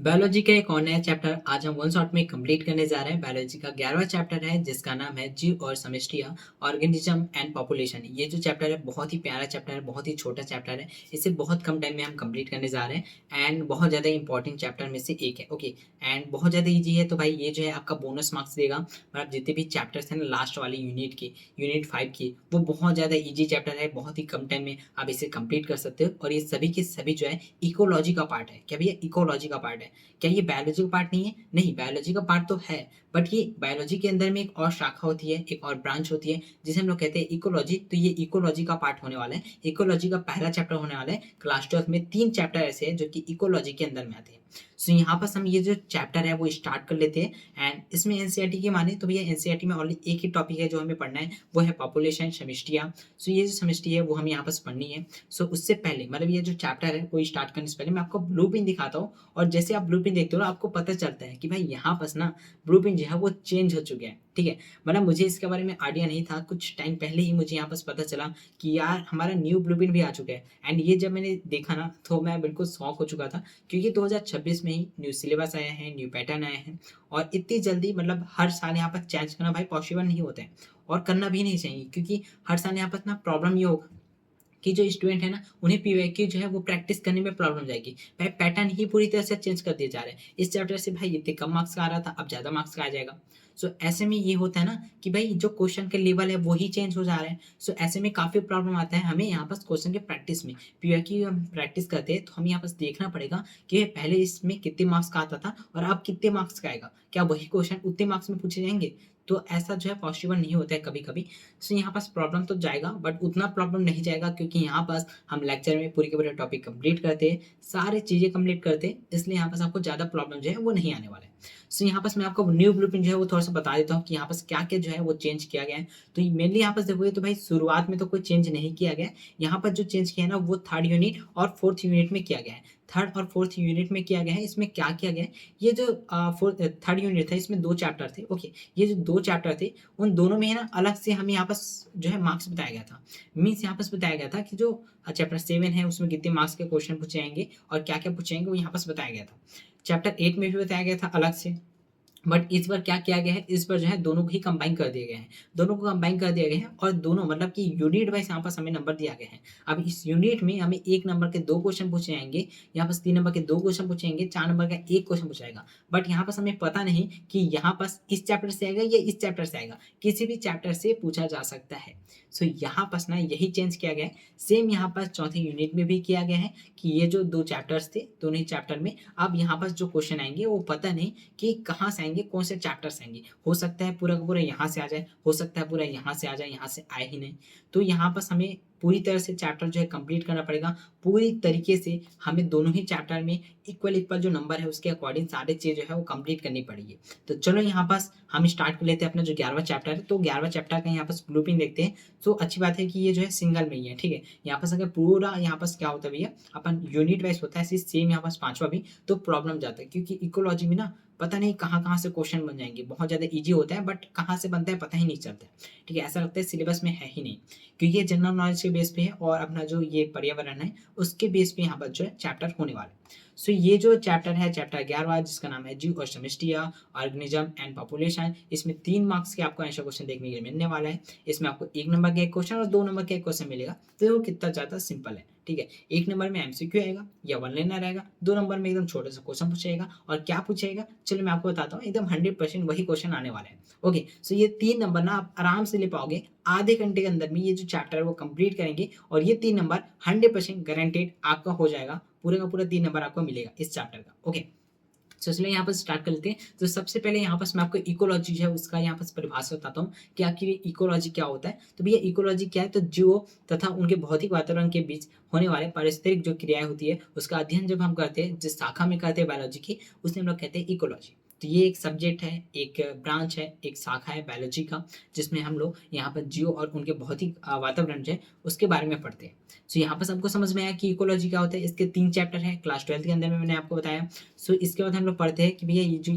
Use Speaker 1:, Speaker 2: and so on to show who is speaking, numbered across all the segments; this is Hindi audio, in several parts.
Speaker 1: बायोलॉजी का एक और नया चैप्टर आज हम वन शॉट में कंप्लीट करने जा रहे हैं। बायोलॉजी का 11वां चैप्टर है जिसका नाम है जीव और समष्टियाँ, ऑर्गेनिज्म एंड पॉपुलेशन। ये जो चैप्टर है बहुत ही प्यारा चैप्टर है, बहुत ही छोटा चैप्टर है। इसे बहुत कम टाइम में हम कंप्लीट करने जा रहे हैं एंड बहुत ज़्यादा इंपॉर्टेंट चैप्टर में से एक है। ओके, एंड बहुत ज़्यादा ईजी है, तो भाई ये जो है आपका बोनस मार्क्स देगा। और आप जितने भी चैप्टर्स हैं ना लास्ट वाली यूनिट की, यूनिट 5 की, वो बहुत ज़्यादा ईजी चैप्टर है। बहुत ही कम टाइम में आप इसे कंप्लीट कर सकते हो और ये सभी के सभी जो है इकोलॉजी का पार्ट है। क्या भैया, इकोलॉजी का पार्ट है? क्या ये बायोलॉजी का पार्ट नहीं है? नहीं, बायोलॉजी का पार्ट तो है, बट ये बायोलॉजी के अंदर में एक और शाखा होती है, एक और ब्रांच होती है जिसे हम लोग कहते हैं इकोलॉजी। तो ये इकोलॉजी का पार्ट होने वाला है, इकोलॉजी का पहला चैप्टर होने वाला है। क्लास 12 में 3 चैप्टर ऐसे हैं जो कि इकोलॉजी के अंदर में आते हैं। सो यहाँ पर हम ये जो चैप्टर है वो स्टार्ट कर लेते हैं। एंड इसमें एनसीईआरटी की माने तो भैया एनसीईआरटी में ओनली एक ही टॉपिक है जो हमें पढ़ना है, वो है पॉपुलेशन, समष्टियाँ। सो ये जो समष्टि है वो हमें यहाँ पर पढ़नी है। सो उससे पहले मतलब ये जो चैप्टर है वो स्टार्ट करने से पहले मैं आपको ब्लूप्रिंट दिखाता हूँ। और जैसे आप ब्लूप्रिंट देखते हो ना, आपको पता चलता है कि भाई यहाँ पर ना ब्लूप्रिंट जो है वो चेंज हो चुके हैं। ठीक है, मतलब मुझे इसके बारे में आइडिया नहीं था, कुछ टाइम पहले ही मुझे यहाँ पर पता चला कि यार हमारा न्यू ब्लूप्रिंट भी आ चुका है। एंड ये जब मैंने देखा ना तो मैं बिल्कुल शॉक हो चुका था, क्योंकि 2026 में ही न्यू सिलेबस आया है, न्यू पैटर्न आया है। और इतनी जल्दी मतलब हर साल यहाँ पर चेंज करना भाई पॉसिबल नहीं होता है, और करना भी नहीं चाहिए, क्योंकि हर साल यहाँ पर ना प्रॉब्लम ये होगा कि जो स्टूडेंट है ना उन्हें पीवाईक्यू जो है वो प्रैक्टिस करने में प्रॉब्लम जाएगी। भाई पैटर्न ही पूरी तरह से चेंज कर दिए जा रहे हैं। इस चैप्टर से भाई इतने कम मार्क्स का आ रहा था, अब ज़्यादा मार्क्स का आ जाएगा। सो ऐसे में ये होता है ना कि भाई जो क्वेश्चन के लेवल है वो ही चेंज हो जा रहे हैं। सो ऐसे में काफ़ी प्रॉब्लम आता है हमें यहाँ पास क्वेश्चन के प्रैक्टिस में। पीवाईक्यू हम प्रैक्टिस करते हैं तो हमें यहाँ पास देखना पड़ेगा कि पहले इसमें कितने मार्क्स का आता था और अब कितने मार्क्स का आएगा, क्या वही क्वेश्चन उतने मार्क्स में पूछे जाएंगे? तो ऐसा जो है पॉसिबल नहीं होता है कभी कभी। सो यहाँ पास प्रॉब्लम तो जाएगा, बट उतना प्रॉब्लम नहीं जाएगा, क्योंकि यहाँ पास हम लेक्चर में पूरी के पूरे टॉपिक कंप्लीट करते हैं, सारे चीज़ें कंप्लीट करते हैं, इसलिए यहाँ पास आपको ज़्यादा प्रॉब्लम जो है वो नहीं आने वाला है। सो यहाँ पास मैं आपको न्यू ब्लूप्रिंट जो है वो थोड़ा सा बता देता हूँ कि यहाँ पास क्या क्या जो है वो चेंज किया गया है। तो मेनली यहाँ पास देखोगे तो भाई शुरुआत में तो कोई चेंज नहीं किया गया है। यहाँ पर जो चेंज किया है ना वो थर्ड यूनिट और फोर्थ यूनिट में किया गया है। थर्ड और फोर्थ यूनिट में किया गया है। इसमें क्या किया गया है, ये जो फोर्थ थर्ड यूनिट था इसमें 2 चैप्टर थे। ओके, ये जो 2 चैप्टर थे उन दोनों में है ना अलग से हमें यहाँ पास जो है मार्क्स बताया गया था। मीन्स यहाँ पास बताया गया था कि जो चैप्टर 7 है उसमें कितने मार्क्स के क्वेश्चन पूछे जाएंगे और क्या क्या पूछे जाएंगे, वो यहाँ पास बताया गया था। चैप्टर 8 में भी बताया गया था अलग से, बट इस बार क्या किया गया है, इस बार जो है दोनों को ही कंबाइन कर दिए गए हैं। दोनों को कंबाइन कर दिया गया है और दोनों मतलब कि यूनिट वाइज यहाँ पास हमें नंबर दिया गया है। अब इस यूनिट में हमें 1 नंबर के 2 क्वेश्चन पूछे जाएंगे, यहाँ पास 3 नंबर के 2 क्वेश्चन पूछे जाएंगे, 4 नंबर का 1 क्वेश्चन पूछा जाएगा। बट यहाँ पास हमें पता नहीं कि यहाँ पास इस चैप्टर से आएगा या इस चैप्टर से आएगा, किसी भी चैप्टर से पूछा जा सकता है। सो यहाँ पास ना यही चेंज किया गया है। सेम यहाँ पास चौथे यूनिट में भी किया गया है कि ये जो 2 चैप्टर्स थे, दोनों ही चैप्टर में अब यहाँ पास जो क्वेश्चन आएंगे वो पता नहीं कि कहाँ से आएंगे, कौन से चैप्टर से आएंगे। हो सकता है पूरा का पूरा यहाँ से आ जाए, हो सकता है पूरा यहाँ से आ जाए, यहाँ से आए ही नहीं। तो यहाँ पास हमें पूरी तरह से चैप्टर जो है कंप्लीट करना पड़ेगा। पूरी तरीके से हमें दोनों ही चैप्टर में इक्वल इक्वल जो नंबर है उसके अकॉर्डिंग सारी चीज़ जो है वो कंप्लीट करनी पड़ेगी। तो चलो यहाँ पास हम स्टार्ट कर लेते हैं अपना जो 11वां चैप्टर है। तो 11वां चैप्टर का यहाँ पास ब्लूप्रिंट देखते हैं। तो अच्छी बात है कि ये जो है सिंगल में ही है। ठीक है, यहाँ पास अगर पूरा यहाँ पास क्या होता है भैया, अपन यूनिट वाइज होता है, ऐसे सेम यहाँ पास 5वां भी, तो प्रॉब्लम जाता है, क्योंकि इकोलॉजी में ना पता नहीं कहाँ कहाँ से क्वेश्चन बन जाएंगे। बहुत ज़्यादा इजी होता है बट कहाँ से बनता है पता ही नहीं चलता है। ठीक है, ऐसा लगता है सिलेबस में है ही नहीं, क्योंकि ये जनरल नॉलेज के बेस पे है और अपना जो ये पर्यावरण है उसके बेस पे यहाँ पर जो है चैप्टर होने वाला है। सो ये जो चैप्टर है चैप्टर 11वां, जिसका नाम है जीव और समष्टियाँ, ऑर्गेनिज्म एंड पॉपुलेशन, इसमें 3 मार्क्स के आपको आंसर क्वेश्चन देखने के लिए मिलने वाला है। इसमें आपको 1 नंबर का एक क्वेश्चन और 2 नंबर का एक क्वेश्चन मिलेगा। तो वो कितना ज़्यादा सिंपल है। ठीक है, 1 नंबर में एमसीक्यू आएगा या वन लाइनर आएगा, 2 नंबर में एकदम छोटा सा क्वेश्चन पूछेगा। और क्या पूछेगा, चलो मैं आपको बताता हूँ, एकदम 100% वही क्वेश्चन आने वाला है। ओके, सो ये 3 नंबर ना आप आराम से ले पाओगे। आधे घंटे के अंदर में ये जो चैप्टर है वो कंप्लीट करेंगे और ये 3 नंबर 100% गारंटेड आपका हो जाएगा। पूरे का पूरा 3 नंबर आपको मिलेगा इस चैप्टर का। ओके, तो चलिए यहाँ पर स्टार्ट कर लेते हैं। तो सबसे पहले यहाँ पास मैं आपको इकोलॉजी जो है उसका यहाँ पास परिभाषा बताता हूँ कि आखिर इकोलॉजी क्या होता है। तो भैया इकोलॉजी क्या है, तो जीवों तथा उनके भौतिक वातावरण के बीच होने वाले पारिस्थितिक जो क्रियाएं होती है उसका अध्ययन जब हम करते हैं, जिस शाखा में करते हैं बायोलॉजी की, उसे हम लोग कहते हैं इकोलॉजी। तो ये एक सब्जेक्ट है, एक ब्रांच है, एक शाखा है बायोलॉजी का, जिसमें हम लोग यहाँ पर जीव और उनके भौतिक वातावरण जो है उसके बारे में पढ़ते हैं। तो यहाँ पर सबको समझ में आया कि इकोलॉजी क्या होता है। इसके 3 चैप्टर हैं क्लास 12 के अंदर में, मैंने आपको बताया। सो इसके बाद हम लोग पढ़ते हैं कि भैया ये जो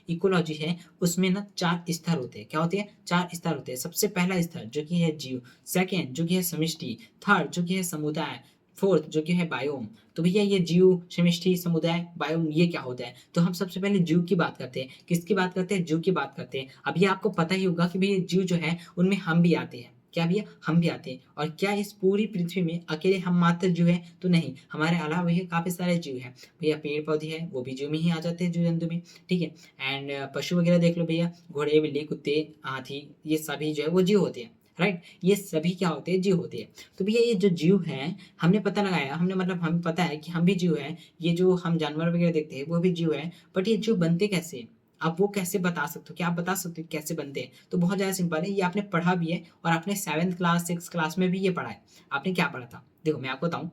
Speaker 1: इकोलॉजी है उसमें ना 4 स्तर होते हैं। क्या होते हैं? 4 स्तर होते हैं। सबसे पहला स्तर जो कि है जीव, सेकेंड जो कि है समष्टि, थर्ड जो कि है समुदाय, फोर्थ जो कि है बायोम। तो भैया ये जीव, समष्टि, समुदाय, बायोम ये क्या होता है? तो हम सबसे पहले जीव की बात करते हैं। किसकी बात करते हैं? जीव की बात करते हैं। अब ये आपको पता ही होगा कि भैया जीव जो है उनमें हम भी आते हैं। क्या भैया? हम भी आते हैं। और क्या इस पूरी पृथ्वी में अकेले हम मात्र जीव हैं? तो नहीं, हमारे अलावा भैया काफी सारे जीव हैं। भैया पेड़ पौधे हैं, वो भी जीव में ही आ जाते हैं, जीव जंतु में। ठीक है। एंड पशु वगैरह देख लो भैया, घोड़े, बिल्ली, कुत्ते, हाथी, ये सभी जो है वो जीव होते हैं। राइट, ये सभी क्या होते हैं? जीव होते हैं। तो भैया ये जो जीव हैं, हमने पता लगाया, हमने मतलब हमें पता है कि हम भी जीव हैं। ये जो हम जानवर वगैरह देखते हैं वो भी जीव है। बट ये जीव बनते कैसे हैं? आप वो कैसे बता सकते हो? क्या आप बता सकते हो कैसे बनते हैं? तो बहुत ज़्यादा सिंपल है, ये आपने पढ़ा भी है और आपने 7th क्लास 6th क्लास में भी ये पढ़ा है। आपने क्या पढ़ा था? देखो मैं आपको बताऊँ,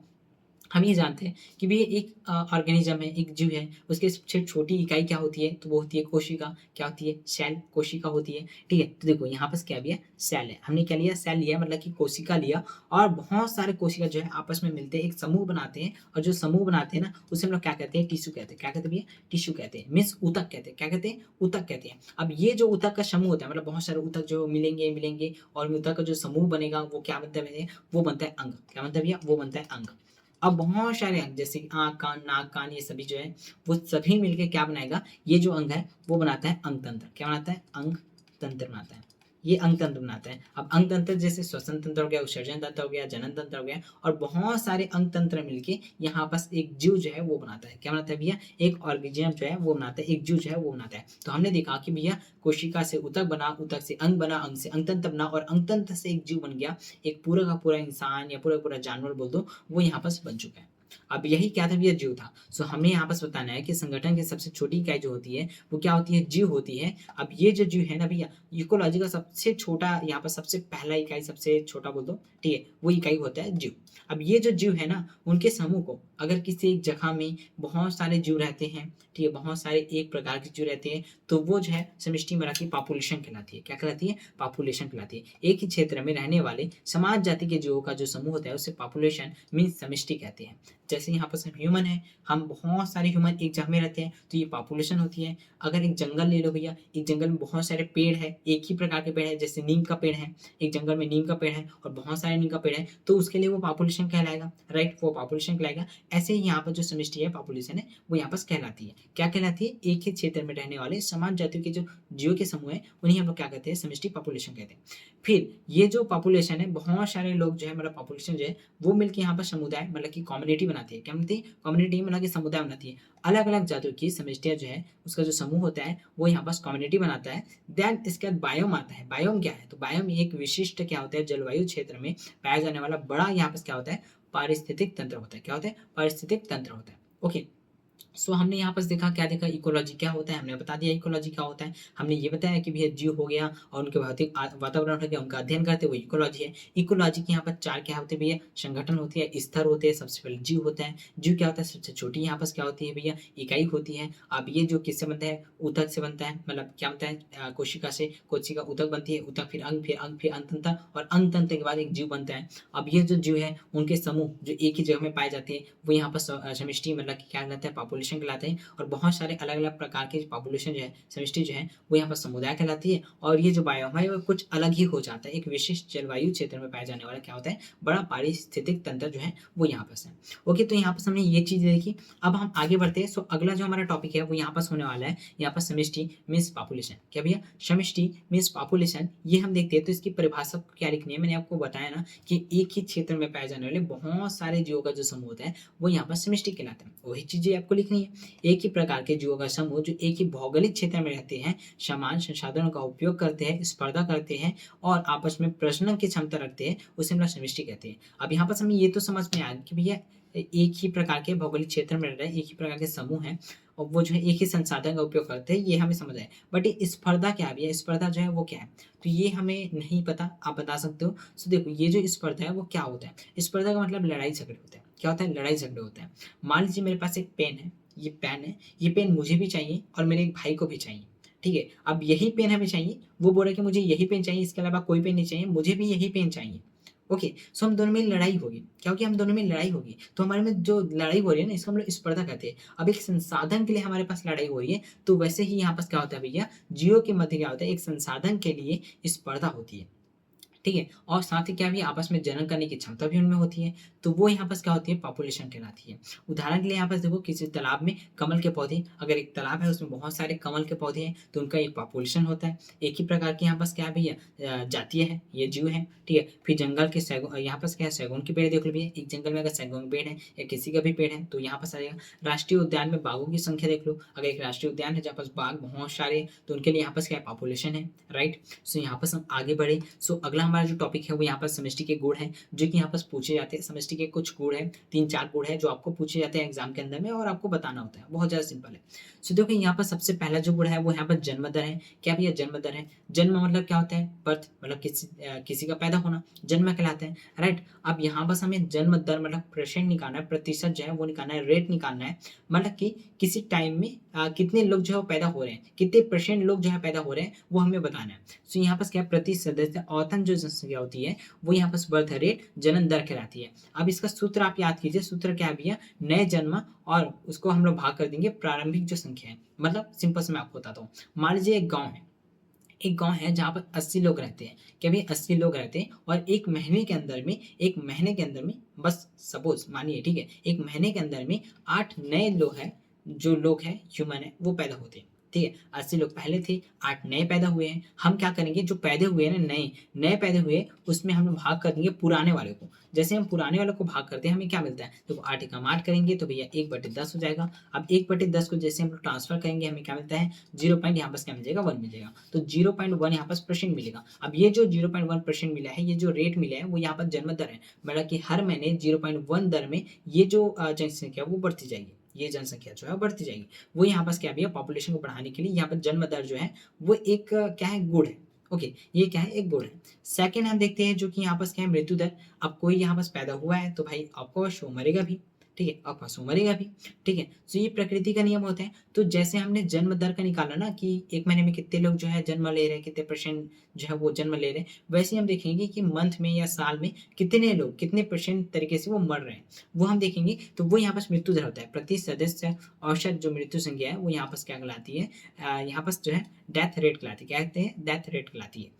Speaker 1: हम ये जानते हैं कि भई एक ऑर्गेनिज़्म है, एक जीव है, उसकी सबसे छोटी इकाई क्या होती है? तो वो होती है कोशिका। क्या होती है? सेल, कोशिका होती है, ठीक है? तो देखो यहाँ पास क्या भी है? सेल है। हमने क्या लिया? सेल लिया, मतलब कि कोशिका लिया, और बहुत सारे कोशिका जो है आपस में मिलते हैं, एक समूह बनाते हैं, और जो समूह बनाते हैं ना, उसे हम लोग क्या कहते हैं? टिश्यू कहते हैं। क्या कहते हैं भैया? टिश्यू कहते हैं, मीन्स ऊतक कहते हैं। क्या कहते हैं? ऊतक कहते हैं। अब ये जो ऊतक का समूह होता है, मतलब बहुत सारे ऊतक जो मिलेंगे, और ऊतक का जो समूह बनेगा वो क्या बनता है भैया? वो बनता है अंग। क्या बनता है भैया? वो बनता है अंग। अब बहुत सारे अंग, जैसे कि आँख, कान, नाक, कान, ये सभी जो है वो सभी मिलके क्या बनाएगा? ये जो अंग है वो बनाता है अंग तंत्र। क्या बनाता है? अंग तंत्र बनाता है। ये अंग तंत्र बनाता है। अब अंग तंत्र जैसे श्वसन तंत्र हो गया, उत्सर्जन तंत्र हो गया, जनन तंत्र हो गया, और बहुत सारे अंग तंत्र मिलके यहाँ पास एक जीव जो है वो बनाता है। क्या बनाता है भैया? एक ऑर्गेनिज्म जो है वो बनाता है, एक जीव जो है वो बनाता है। तो हमने देखा कि भैया कोशिका से ऊतक बना, ऊतक से अंग बना, अंग से अंग तंत्र बना, और अंग तंत्र से एक जीव बन गया। एक पूरा का पूरा इंसान या पूरा का पूरा जानवर बोल दो, वो यहाँ पास बन चुका है। अब यही क्या था भैया? जीव था। सो हमें यहाँ पास बताना है कि संगठन की सबसे छोटी इकाई जो होती है वो क्या होती है? जीव होती है। अब ये जो जीव है ना भैया, इकोलॉजी का सबसे छोटा, यहाँ पर सबसे पहला इकाई, सबसे छोटा बोल दो, ठीक है, वो इकाई होता है जीव। अब ये जो जीव है ना, उनके समूह को अगर किसी एक जगह में बहुत सारे जीव रहते हैं, ठीक है, बहुत सारे एक प्रकार के जीव रहते हैं, तो वो जो है समष्टि में रहती है, पॉपुलेशन कहलाती है। क्या कहलाती है? पॉपुलेशन कहलाती है। एक ही क्षेत्र में रहने वाले समाज जाति के जीवों का जो समूह होता है उसे पॉपुलेशन मीन्स समष्टि कहते हैं। जैसे यहाँ पर हम ह्यूमन है, हम बहुत सारे ह्यूमन एक जगह में रहते हैं, तो ये पॉपुलेशन होती है। अगर एक जंगल ले लो भैया, एक जंगल में बहुत सारे पेड़ है, एक ही प्रकार के पेड़ है, जैसे नीम का पेड़ है, एक जंगल में नीम का पेड़ है और बहुत सारे नीम का पेड़ है, तो उसके लिए वो पॉपुलेशन कहलाएगा। राइट, वो पॉपुलेशन कहलाएगा। ऐसे ही यहाँ पर जो समष्टि है, पॉपुलेशन है, वो यहाँ पर कहलाती है। क्या कहलाती है? एक ही क्षेत्र में रहने वाले समान जातियों के जो जीव के समूह है, उन्हें हम लोग क्या कहते हैं? समष्टि पॉपुलेशन कहते हैं। फिर ये जो पॉपुलेशन है, बहुत सारे लोग जो है, मतलब पॉपुलेशन जो है वो मिलकर यहाँ पर समुदाय, मतलब कि कम्युनिटी बनाती है। क्या बनती है? कम्युनिटी, मतलब कि समुदाय बनाती है। अलग अलग जातियों की समष्टियाँ जो है, उसका जो समूह होता है वो यहाँ पास कम्युनिटी बनाता है। देन इसके बाद बायोम आता है। बायोम क्या है? तो बायोम एक विशिष्ट क्या होता है? जलवायु क्षेत्र में पाया जाने वाला बड़ा यहाँ पास क्या होता है? पारिस्थितिक तंत्र होता है। क्या होता है? पारिस्थितिक तंत्र होता है। ओके, सो हमने यहाँ पास देखा, क्या देखा? इकोलॉजी क्या होता है, हमने बता दिया इकोलॉजी क्या होता है। हमने ये बताया कि भैया जीव हो गया और उनके भौतिक वातावरण हो गया, उनका अध्ययन करते हैं, वो इकोलॉजी है। इकोलॉजी के यहाँ पर 4 क्या होते हैं भैया? संगठन होती है, स्तर होते हैं। सबसे पहले जीव होता है। जीव क्या होता है? सबसे छोटी यहाँ पास क्या होती है भैया? इकाई होती है। अब ये जो किससे बनता है? ऊतक से बनता है। मतलब क्या बनता है? कोशिका से, कोशिका ऊतक बनती है, ऊतक फिर अंग, फिर अंग, फिर अंततंत्र, और अंग तंत्र के बाद एक जीव बनता है। अब ये जो जीव है उनके समूह जो एक ही जगह में पाए जाते हैं, वो यहाँ पर समष्टि, मतलब कि क्या कहलाता है? पॉपुलेशन कहलाते हैं। और बहुत सारे अलग अलग प्रकार के पॉपुलेशन जो है, समष्टि जो है, वो यहाँ पर समुदाय कहलाती है। और ये जो बायोम है वो कुछ अलग ही हो जाता है। एक विशिष्ट जलवायु क्षेत्र में पाया जाने वाला क्या होता है? बड़ा पारिस्थितिक तंत्र जो है वो यहाँ पर है। ओके, तो यहाँ पर हमने ये चीज़ें देखी। अब हम आगे बढ़ते हैं। सो अगला जो हमारा टॉपिक है वो यहाँ पर होने वाला है, यहाँ पर समष्टि मीन्स पॉपुलेशन। क्या भैया? समष्टि मीन्स पॉपुलेशन, ये हम देखते हैं। तो इसकी परिभाषा क्या लिखनी है? मैंने आपको बताया ना कि एक ही क्षेत्र में पाए जाने वाले बहुत सारे जीवों का जो समूह होता है वो यहाँ पर समष्टि कहलाता है। वही चीजें आपको लिखनी है। एक ही प्रकार के जीवों का समूह जो एक ही भौगोलिक क्षेत्र में रहते हैं, समान संसाधनों का उपयोग करते हैं, स्पर्धा करते हैं और आपस में प्रजनन की क्षमता रखते हैं, उसे हम लोग समष्टि कहते हैं। अब यहाँ पर हमें ये तो समझ में आया कि भैया एक ही प्रकार के भौगोलिक क्षेत्र में रह रहे हैं, एक ही प्रकार के समूह हैं, और वो जो है एक ही संसाधन का उपयोग करते हैं, ये हमें समझ आए। बट ये स्पर्धा क्या है? स्पर्धा जो है वो क्या है? तो ये हमें नहीं पता, आप बता सकते हो। सो देखो, ये जो स्पर्धा है वो क्या होता है? स्पर्धा का मतलब लड़ाई झगड़े होते हैं। क्या होता है? लड़ाई झगड़े होते हैं। मान लीजिए मेरे पास एक पेन है, ये पेन है, ये पेन मुझे भी चाहिए और मेरे एक भाई को भी चाहिए। ठीक है, अब यही पेन हमें चाहिए, वो बोल रहा है कि मुझे यही पेन चाहिए, इसके अलावा कोई पेन नहीं चाहिए, मुझे भी यही पेन चाहिए। ओके, सो हम दोनों में लड़ाई होगी। क्या होगी? हम दोनों में लड़ाई होगी। तो हमारे में जो लड़ाई हो रही है ना, इसको हम लोग स्पर्धा कहते हैं। अब एक संसाधन के लिए हमारे पास लड़ाई हो रही है, तो वैसे ही यहाँ पास क्या होता है भैया? जीवों के मध्य क्या होता है? एक संसाधन के लिए स्पर्धा होती है। ठीक है? और साथ ही क्या भी आपस में जनन करने की क्षमता भी उनमें होती है, तो वो यहाँ पास क्या होती है पॉपुलेशन कहलाती है। उदाहरण के लिए यहाँ पास देखो किसी तालाब में कमल के पौधे, अगर एक तालाब है उसमें बहुत सारे कमल के पौधे हैं तो उनका एक पॉपुलेशन होता है। एक ही प्रकार के यहाँ पास क्या है भैया जातीय है, ये जीव हैं, ठीक है? फिर जंगल के यहाँ पास क्या है सैगुन के पेड़ देख लो भैया, एक जंगल में अगर सैगुन का पेड़ है या किसी का भी पेड़ है तो यहाँ पास आ जाएगा। राष्ट्रीय उद्यान में बाघों की संख्या देख लो, अगर एक राष्ट्रीय उद्यान है जहाँ पास बाघ बहुत सारे हैं तो उनके लिए यहाँ पास क्या है पॉपुलेशन है, राइट? सो यहाँ पास हम आगे बढ़े। सो अगला हमारा जो टॉपिक है वो यहाँ पर समष्टि के गुण हैं, जो कि यहाँ पास पूछे जाते हैं। समष्टि के कुछ गुण हैं, 3-4 गुण हैं जो आपको पूछे जाते हैं एग्जाम के अंदर में और आपको बताना होता है, बहुत ज़्यादा सिंपल है। सो देखो यहाँ पर सबसे पहला जो गुण है वो यहाँ पर जन्म दर है। क्या भैया जन्म दर है? जन्म मतलब क्या होता है? बर्थ, मतलब किसी का पैदा होना जन्म कहलाता है, राइट? अब यहाँ बस हमें जन्म दर मतलब परसेंट निकालना है, प्रतिशत जो है वो निकालना है, रेट निकालना है, मतलब कि किसी टाइम में कितने लोग जो है वो पैदा हो रहे हैं, कितने परसेंट लोग जो है पैदा हो रहे हैं वो हमें बताना है। सो यहाँ पर क्या प्रति सदस्य औसतन जो जनसंख्या होती है वो यहाँ पर बर्थ रेट जनन दर कहलाती है। अब इसका सूत्र आप याद कीजिए, सूत्र क्या है भैया? नए जन्म और उसको हम लोग भाग कर देंगे प्रारंभिक जो संख्या है, मतलब सिंपल से मैं आपको बताता हूँ। मान लीजिए एक गांव है जहाँ पर 80 लोग रहते हैं। क्या भैया 80 लोग रहते हैं और एक महीने के अंदर में बस सपोज मानिए, ठीक है, एक महीने के अंदर में 8 नए लोग हैं, जो लोग हैं ह्यूमन है वो पैदा होते हैं, ठीक है? 80 लोग पहले थे, 8 नए पैदा हुए हैं। हम क्या करेंगे, जो पैदा हुए हैं ना, नए नए पैदा हुए, उसमें हम लोग भाग कर देंगे पुराने वाले को। जैसे हम पुराने वाले को भाग करते हैं हमें क्या मिलता है? देखो 8 एकम 8 करेंगे तो भैया 1/10 हो जाएगा। अब 1/10 को जैसे हम लोग ट्रांसफर करेंगे हमें क्या मिलता है? 0 पॉइंट यहाँ पास क्या मिलेगा? 1 मिलेगा। तो 0.1 यहाँ पास परसेंट मिलेगा। अब ये जो 0.1% मिला है, ये जो रेट मिला है वो यहाँ पर जन्म दर है, मतलब कि हर महीने 0.1 दर में ये जो जनसंख्या वो बढ़ती जाएगी, ये जनसंख्या जो है बढ़ती जाएगी। वो यहाँ पास क्या भी है, पॉपुलेशन को बढ़ाने के लिए यहाँ पर जन्म दर जो है वो एक क्या है, गुण है। ओके, ये क्या है? एक गुण है। सेकंड हम देखते हैं जो कि यहाँ पास क्या है, मृत्यु दर। अब कोई यहाँ पास पैदा हुआ है तो भाई ऑफकोर्स वो मरेगा भी, ठीक है, ऑफकोर्स वो मरेगा भी, ठीक है। तो ये प्रकृति का नियम होता है। तो जैसे हमने जन्म दर का निकाला ना कि एक महीने में कितने लोग जो है जन्म ले रहे हैं, कितने परसेंट जो है वो जन्म ले रहे हैं, वैसे ही हम देखेंगे कि मंथ में या साल में कितने लोग कितने परसेंट तरीके से वो मर रहे हैं, वो हम देखेंगे। तो वो यहाँ पास मृत्यु दर होता है, प्रति सदस्य औसत जो मृत्यु संख्या है वो यहाँ पास क्या कहलाती है? यहाँ पास जो है डेथ रेट कहलाती है। क्या कहते हैं? डेथ रेट कहलाती है।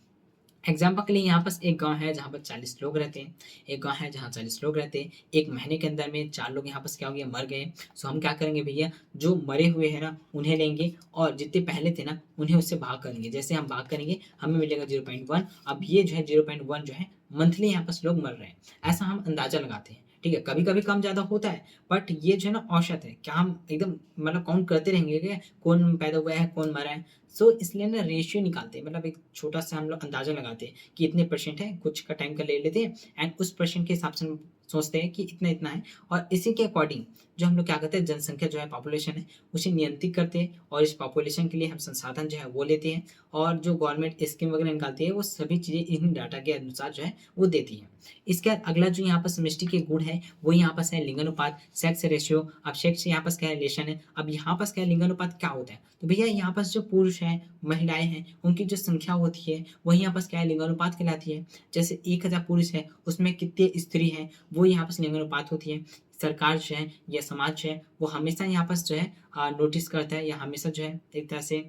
Speaker 1: एग्जाम्पल के लिए यहाँ पास एक गांव है जहाँ पर 40 लोग रहते हैं, एक गांव है जहाँ 40 लोग रहते हैं, एक महीने के अंदर में 4 लोग यहाँ पास क्या हो गया, मर गए। सो हम क्या करेंगे भैया, जो मरे हुए हैं ना उन्हें लेंगे और जितने पहले थे ना उन्हें उससे भाग करेंगे। जैसे हम भाग करेंगे हमें मिलेगा 0.1। अब ये जो है 0.1 जो है मंथली यहाँ पास लोग मर रहे हैं, ऐसा हम अंदाजा लगाते हैं, ठीक है? कभी कभी कम ज़्यादा होता है, बट ये जो है ना औसत है। क्या हम एकदम मतलब काउंट करते रहेंगे क्या कौन पैदा हुआ है कौन मरा है? सो इसलिए ना रेशियो निकालते हैं, मतलब एक छोटा सा हम लोग अंदाजा लगाते हैं कि इतने परसेंट है, कुछ का टाइम का ले लेते हैं एंड उस परसेंट के हिसाब से हम सोचते हैं कि इतना इतना है, और इसी के अकॉर्डिंग जो हम लोग क्या करते हैं, जनसंख्या जो है पॉपुलेशन है उसे नियंत्रित करते हैं, और इस पॉपुलेशन के लिए हम संसाधन जो है वो लेते हैं, और जो गवर्नमेंट स्कीम वगैरह निकालती है वो सभी चीज़ें इन डाटा के अनुसार जो है वो देती है। इसके बाद अगला जो यहाँ पर समष्टि के गुण है वो यहाँ पर है लिंगानुपात, सेक्स रेशियो। अब सेक्स यहाँ पर क्या रिलेशन है, अब यहाँ पर क्या लिंगानुपात क्या होता है? तो भैया यहाँ पर जो पुरुष हैं महिलाएं हैं उनकी जो संख्या होती है वही यहाँ पर क्या है, लिंगानुपात कहलाती है। जैसे 1000 पुरुष है उसमें कितने स्त्री हैं वो यहाँ पर लिंगानुपात होती है। सरकार जो है या समाज जो है वो हमेशा यहाँ पर जो है नोटिस करता है या हमेशा जो है एक तरह से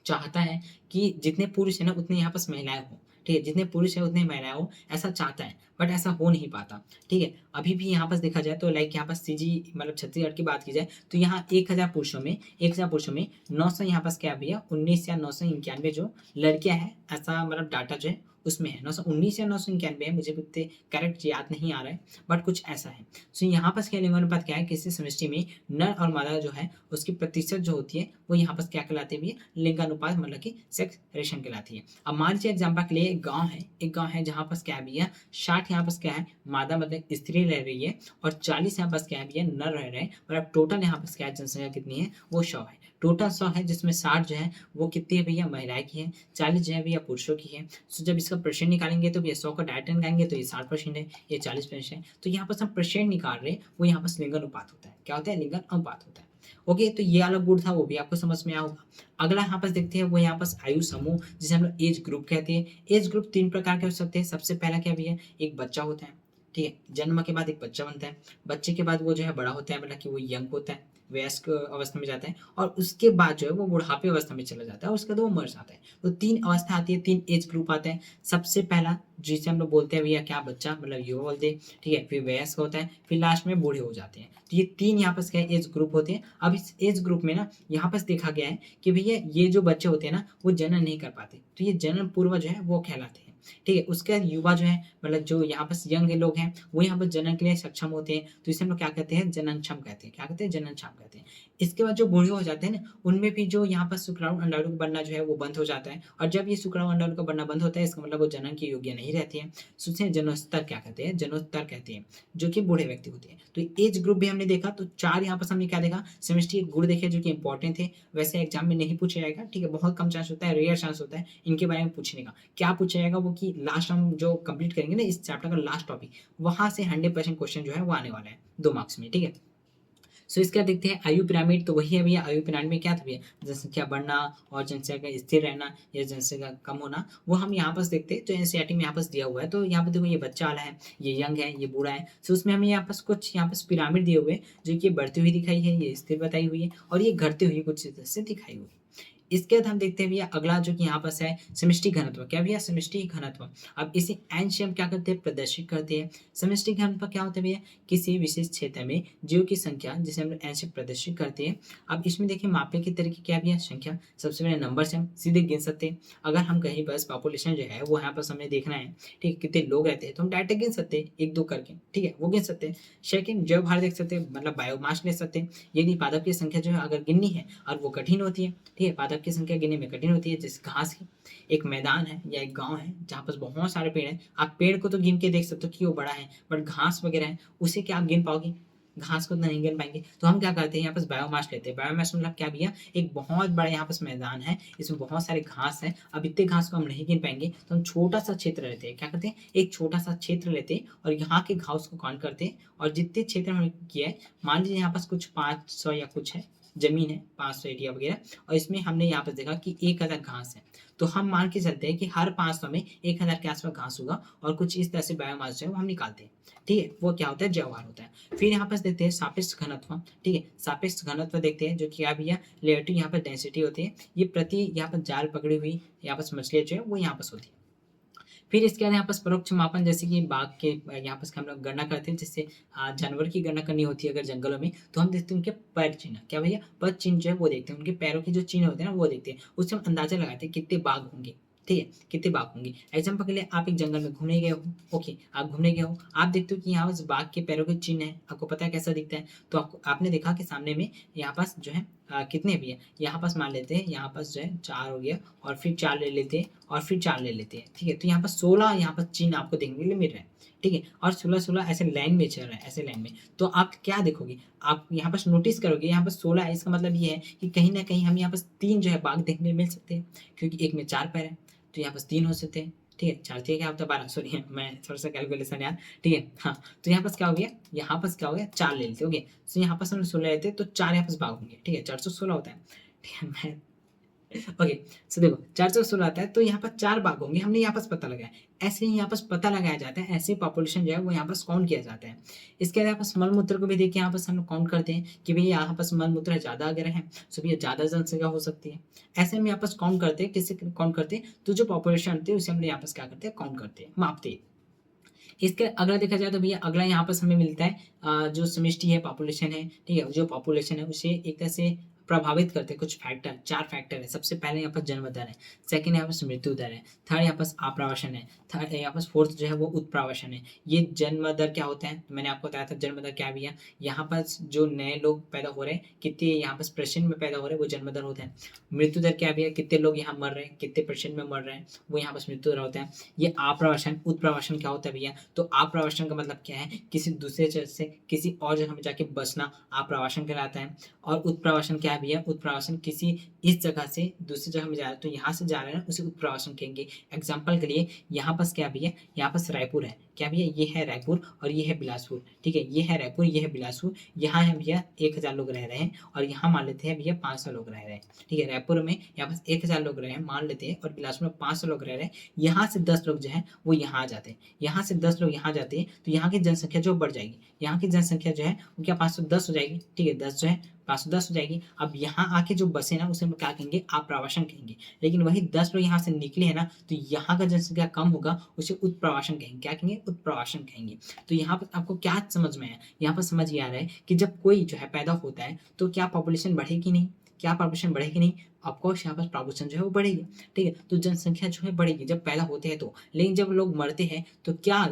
Speaker 1: चाहता है कि जितने पुरुष है ना उतने यहाँ पास महिलाएं हो, ठीक है? जितने पुरुष है उतने महिलाएं हो, ऐसा चाहता है, बट ऐसा हो नहीं पाता, ठीक है? अभी भी यहाँ पास देखा जाए तो लाइक यहाँ पास सीजी मतलब छत्तीसगढ़ की बात की जाए तो यहाँ 1000 पुरुषों में 900 यहाँ पास क्या भैया 19 या 991 जो लड़कियां हैं, ऐसा मतलब डाटा जो है उसमें है। 919 या 991 है, मुझे भी उतने करेक्ट याद नहीं आ रहा है, बट कुछ ऐसा है। सो यहाँ पास क्या लिंगानुपात क्या है, किसी समष्टि में नर और मादा जो है उसकी प्रतिशत जो होती है वो यहाँ पास क्या कहलाती है भैया, लिंगानुपात, मतलब कि सेक्स रेशन कहलाती है। अब मान लीजिए एग्जाम्पल के लिए एक गांव है जहाँ पास क्या है भैया 60 यहाँ पास क्या है मादा मतलब स्त्री रह रही है, और 40 यहाँ पास क्या है भैया नर रह रहे हैं, मतलब टोटल यहाँ पास क्या है जनसंख्या कितनी है, वो 100 है। टोटल 100 है जिसमें 60 जो है वो कितनी है भैया महिलाएं की है, 40 जो है भैया पुरुषों की है। सो जब इसका परसेंट निकालेंगे तो भैया 100 का डायरेक्ट निकालेंगे तो ये 60% है, ये 40% है। तो यहाँ पर हम परसेंट निकाल रहे हैं, वो यहाँ पर लिंगानुपात होता है। क्या होता है? लिंगानुपात होता है। ओके, तो ये अलग गुण था, वो भी आपको समझ में आया होगा। अगला यहाँ पर देखते हैं वो यहाँ पर आयु समूह, जिसे हम लोग एज ग्रुप कहते हैं। एज ग्रुप 3 प्रकार के हो सकते हैं। सबसे पहला क्या भैया, एक बच्चा होता है, ठीक है? जन्म के बाद एक बच्चा बनता है, बच्चे के बाद वो जो है बड़ा होता है, मतलब कि वो यंग होता है, वयस्क अवस्था में जाता है और उसके बाद जो है वो बुढ़ापे अवस्था में चला जाता है और उसके बाद वो मर जाता है। तो 3 अवस्था आती है, 3 एज ग्रुप आते हैं। सबसे पहला जिसे हम लोग बोलते हैं भैया क्या बच्चा मतलब युवा बोलते हैं, ठीक है? फिर वयस्क होता है, फिर लास्ट में बूढ़े हो जाते हैं। तो ये 3 यहाँ पास क्या है एज ग्रुप होते हैं। अब इस एज ग्रुप में ना यहाँ पास देखा गया है कि भैया ये जो बच्चे होते हैं ना वो जनन नहीं कर पाते। तो ये जनन पूर्व जो है वो कहलाते हैं। ठीक है? उसके बाद युवा जो है मतलब जो यहाँ पास यंग लोग हैं वो यहाँ पर जनन के लिए सक्षम होते हैं। तो इसे हम लोग क्या कहते हैं जननक्षम कहते हैं। क्या कहते हैं? जननक्षम कहते हैं। इसके बाद जो बूढ़े हो जाते हैं ना उनमें भी जो यहाँ पर शुक्राणु अंडाणु का बनना जो है वो बंद हो जाता है और जब ये शुक्राणु अंडाणु का बनना बंद होता है इसका मतलब वो जनन के योग्य नहीं रहती है। तो उसे जनोत्तर क्या कहते हैं? जनोत्तर कहते हैं, जो कि बूढ़े व्यक्ति होते हैं। तो एज ग्रुप भी हमने देखा तो 4 यहाँ पर हमने क्या देखा सेमेस्ट्री गुण देखे जो कि इंपॉर्टेंट थे। वैसे एग्जाम में नहीं पूछा जाएगा, ठीक है? बहुत कम चांस होता है, रेयर चांस होता है इनके बारे में पूछने का। क्या पूछा जाएगा वो कि लास्ट हम जो कंप्लीट करेंगे ना इस चैप्टर का लास्ट टॉपिक वहां से 100% क्वेश्चन जो है वो आने वाला है 2 मार्क्स में, ठीक है? सो इसका देखते हैं आयु पिरामिड। तो वही है भैया, आयु पिरामिड में क्या था भैया जनसंख्या बढ़ना और जनसंख्या का स्थिर रहना या जनसंख्या कम होना, वो हम यहाँ पास देखते हैं। जो एनसीईआरटी में यहाँ पास दिया हुआ है तो यहाँ पे देखो ये बच्चा वाला है, ये यंग है, ये बूढ़ा है। सो उसमें हमें यहाँ पास कुछ यहाँ पास पिरामिड दिए हुए हैं जो कि ये बढ़ती हुई दिखाई है, ये स्थिर बताई हुई है और ये घटती हुई कुछ इस तरह से दिखाई हुई है। इसके बाद हम देखते हैं भैया अगला जो कि यहाँ पास है समष्टि घनत्व। क्या भैया? समष्टि घनत्व। अब इसे एन से हम क्या करते हैं प्रदर्शित करते हैं। समष्टि घनत्व क्या होता है भैया? किसी विशेष क्षेत्र में जीव की संख्या जिसे हम एन से प्रदर्शित करते हैं। अब इसमें देखिए मापने के तरीके क्या भैया? संख्या। सबसे पहले नंबर से हम सीधे गिन सकते हैं। अगर हम कहीं बस पॉपुलेशन जो है वो यहाँ पर हमें देखना है, ठीक है, कितने लोग रहते हैं तो हम डायरेक्ट गिन सकते हैं 1 2 करके, ठीक है, वो गिन सकते हैं। सेकंड जैव भार देख सकते हैं, मतलब बायोमास ले सकते हैं। यदि पादप की संख्या जो है अगर गिननी है और वो कठिन होती है, ठीक है, पादप की संख्या गिनने में कठिन होती है, जैसे घास की एक मैदान है या एक गांव है जहाँ पर बहुत सारे पेड़ हैं, आप पेड़ को तो गिन के देख सकते हो कि वो बड़ा है, बट घास वगैरह है उसे क्या आप गिन पाओगे? घास को तो नहीं गिन पाएंगे। तो हम क्या करते हैं यहाँ पर बायोमास लेते हैं। बायोमास मतलब क्या भैया? एक बहुत बड़ा यहाँ पर मैदान है, इसमें बहुत सारे घास है। अब इतने घास को हम नहीं गिन पाएंगे तो हम छोटा सा क्षेत्र लेते हैं। क्या करते हैं? एक छोटा सा क्षेत्र लेते हैं और यहाँ के घास को काउंट करते हैं और जितने क्षेत्र हमने किया है, मान लीजिए यहाँ पास कुछ 500 या कुछ है जमीन है, 500 एरिया वगैरह, और इसमें हमने यहाँ पर देखा कि 1000 घास है। तो हम मान के चलते हैं कि हर 500 में 1000 के आसपास घास होगा और कुछ इस तरह से बायोमास जो है वो हम निकालते हैं। ठीक है, वो क्या होता है? जैव भार होता है। फिर यहाँ पर देखते हैं सापेक्ष घनत्व। ठीक है, सापेक्ष घनत्व देखते हैं जो कि क्या भैया रिलेटिव यहाँ पर डेंसिटी होती है। ये प्रति यहाँ पर जाल पकड़ी हुई यहाँ पर मछलियाँ जो है वो यहाँ पर होती है। फिर इसके बाद यहाँ पर परोक्ष मापन, जैसे कि बाघ के यहाँ पर हम लोग गणना करते हैं, जिससे जानवर की गणना करनी होती है अगर जंगलों में, तो हम देखते हैं उनके पैर चिन्ह। क्या भैया? पद चिन्ह जो है वो देखते हैं, उनके पैरों के जो चिन्ह होते हैं ना वो देखते हैं, उससे हम अंदाजा लगाते हैं कितने बाघ होंगे। ठीक है, कितने बाघ होंगे। एग्जाम्पल के लिए आप एक जंगल में घूमने गए हो, ओके, आप घूमने गए हो, आप देखते हो कि यहाँ पास बाघ के पैरों के चिन्ह है, आपको पता है कैसा दिखता है। तो आपको आपने देखा कि सामने में यहाँ पास जो है कितने भी है, यहाँ पास मान लेते हैं यहाँ पास जो है 4 हो गया और फिर 4 ले लेते हैं और फिर 4 ले लेते हैं। ठीक है, तो यहाँ पर 16 यहाँ पर चिन्ह आपको देखने के लिए मिल रहा है। ठीक है, और 16 ऐसे लाइन में चल रहा है, ऐसे लाइन में। तो आप क्या देखोगे? आप यहाँ पर नोटिस करोगे यहाँ पर 16 है, इसका मतलब ये है कि कहीं ना कहीं हम यहाँ पर 3 जो है बाघ देखने मिल सकते हैं, क्योंकि एक में 4 पैर है तो यहाँ पर 3 हो सकते हैं। ठीक है, 4 क्या होता है 12, सॉरी मैं थोड़ा सा कैलकुलेशन यार। ठीक है, हाँ, तो यहाँ पास क्या हो गया? यहाँ पास क्या हो गया? 4 ले लेते। ओके, तो यहाँ पास हम 16 लेते तो 4 यहाँ पास बाघ होंगे। ठीक है, 416 होता है। ठीक है, मैं ओके, सो देखो 416 आता है तो यहाँ पर 4 बाघ होंगे, हमने यहाँ पास पता लगाया। ऐसे ही यहाँ पास पता लगाया जाता है, ऐसे पॉपुलेशन जो है वो यहाँ पास काउंट किया जाता है। इसके अलावा मल मूत्र को भी देखिए, यहाँ पास हम काउंट करते हैं कि भैया यहाँ पास मल मूत्र ज़्यादा अगर है तो भैया ज़्यादा जनसंख्या हो सकती है। ऐसे हम यहाँ पास काउंट करते हैं, किससे काउंट करते हैं? तो जो पॉपुलेशन होती है उसे हम यहाँ पास क्या करते हैं? काउंट करते हैं, मापते हैं। इसके अगला देखा जाए तो भैया अगला यहाँ पास हमें मिलता है जो समष्टि है, पॉपुलेशन है। ठीक है, जो पॉपुलेशन है उसे एक तरह से प्रभावित करते हैं कुछ फैक्टर, 4 फैक्टर है। सबसे पहले यहाँ पर जन्म दर है, सेकंड यहाँ पर मृत्यु दर है, थर्ड यहाँ पर आप्रवासन है, थर्ड यहाँ पर फोर्थ जो है वो उत्प्रावासन है। ये जन्म दर क्या होता है? तो मैंने आपको बताया था जन्म दर क्या भैया, यहाँ पर जो नए लोग पैदा हो रहे हैं, कितने यहाँ पर परसेंट में पैदा हो रहे हैं, वो जन्म दर होता है। मृत्यु दर क्या भैया, कितने लोग यहाँ मर रहे हैं, कितने परसेंट में मर रहे हैं, वो यहाँ पर मृत्यु दर होता है। ये आप्रवासन, उत्प्रावासन क्या होता है भैया? तो आप्रवासन का मतलब क्या है? किसी दूसरे जगह से किसी और जगह में जाके बसना आप्रवासन कहलाता है। और उत्प्रावासन क्या है भैया? उत्प्रावासन किसी इस जगह से दूसरी जगह में जा रहा है, तो यहाँ से जा रहे हैं उसे उत्प्रावासन कहेंगे। एग्जाम्पल के लिए यहाँ पास क्या भैया, यहाँ पास रायपुर है, क्या भैया, ये है रायपुर और ये है बिलासपुर, ठीक है, ये है रायपुर, ये है बिलासपुर, यहाँ है भैया 1000 लोग रह रहे हैं और यहाँ मान लेते हैं भैया 500 लोग रह रहे हैं, ठीक है, रायपुर में यहाँ पर 1000 लोग रहे हैं मान लेते हैं और बिलासपुर में 500 लोग रह रहे हैं। यहाँ से 10 लोग जो है वो यहाँ आ जाते हैं, यहाँ से 10 लोग यहाँ जाते हैं, तो यहाँ की जनसंख्या जो बढ़ जाएगी, यहाँ की जनसंख्या जो है वो क्या 510 हो जाएगी, ठीक है, 10 जो है 510 हो जाएगी। अब यहाँ आके जो बसे ना उसे हम क्या कहेंगे, आप्रवासन कहेंगे। लेकिन वही 10 लोग यहाँ से निकले हैं ना, तो यहाँ का जनसंख्या कम होगा, उसे उत्प्रवासन कहेंगे। क्या कहेंगे, उत्प्रवासन कहेंगे। तो यहाँ पर आपको क्या समझ में आया, यहाँ पर समझ ये आ रहा है कि जब कोई जो है पैदा होता है तो क्या पॉपुलेशन बढ़ेगी नहीं, क्या पॉपुलेशन बढ़ेगी नहीं, ऑफकोर्स यहाँ पर पॉपुलेशन जो है वो बढ़ेगी, ठीक है, तो जनसंख्या जो है बढ़ेगी जब पैदा होते हैं तो। लेकिन जब लोग मरते हैं तो क्या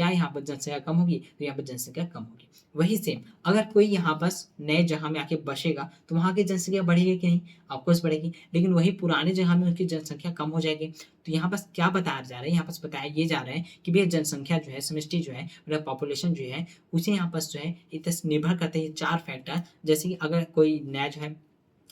Speaker 1: यहाँ पर जनसंख्या कम होगी, तो यहाँ पर जनसंख्या कम होगी। वही सेम अगर कोई यहाँ पर नए जगह में आके बसेगा तो वहाँ की जनसंख्या बढ़ेगी कि नहीं, ऑफकोर्स बढ़ेगी। लेकिन वही पुराने जगह में उनकी जनसंख्या कम हो जाएगी। तो यहाँ पर क्या बताया जा रहा है, यहाँ पर बताया ये जा रहा है कि भैया जनसंख्या जो है, समष्टि जो है, मतलब पॉपुलेशन जो है, उसे यहाँ पर जो है इतना निर्भर करते हैं 4 फैक्टर। जैसे कि अगर कोई नया जो है